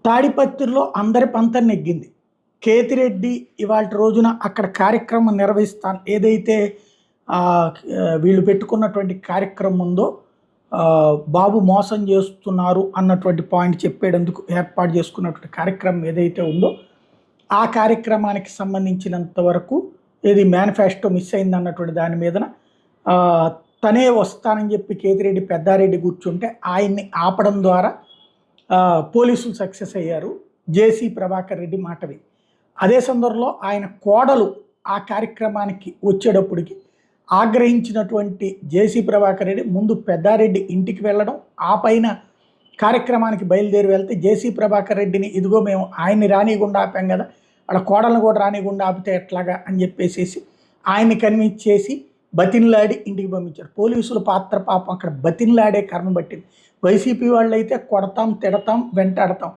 తాడిపత్రిలో అందరి పంతం నెగ్గింది. కేతిరెడ్డి ఇవాల్టి రోజున అక్కడ కార్యక్రమం నిర్వహిస్తాను ఏదైతే వీళ్ళు పెట్టుకున్నటువంటి కార్యక్రమం ఉందో బాబు మోసం చేస్తున్నారు అన్నటువంటి పాయింట్ చెప్పేందుకు ఏర్పాటు చేసుకున్నటువంటి కార్యక్రమం ఏదైతే ఉందో ఆ కార్యక్రమానికి సంబంధించినంత వరకు ఏది మేనిఫెస్టో మిస్ అయింది అన్నటువంటి దాని మీదన తనే వస్తానని చెప్పి కేతిరెడ్డి పెద్దారెడ్డి కూర్చుంటే ఆయన్ని ఆపడం ద్వారా పోలీసులు సక్సెస్ అయ్యారు. జేసీ ప్రభాకర్ రెడ్డి మాటవి. అదే సందర్భంలో ఆయన కోడలు ఆ కార్యక్రమానికి వచ్చేటప్పటికి ఆగ్రహించినటువంటి జేసీ ప్రభాకర్ రెడ్డి ముందు పెద్దారెడ్డి ఇంటికి వెళ్ళడం, ఆ పైన కార్యక్రమానికి బయలుదేరి వెళ్తే జేసీ ప్రభాకర్ రెడ్డిని ఇదిగో మేము ఆయన్ని రానియకుండా ఆపాం కదా, అక్కడ కోడలను కూడా రానియకుండా ఆపితే ఎట్లాగా అని చెప్పేసి ఆయన్ని కన్విన్స్ చేసి బతిన్లాడి ఇంటికి పంపించారు. పోలీసుల పాత్ర పాపం అక్కడ బతిన్లాడే కారణం పట్టింది. వైసీపీ వాళ్ళు అయితే కొడతాం, తిడతాం, వెంటాడతాం.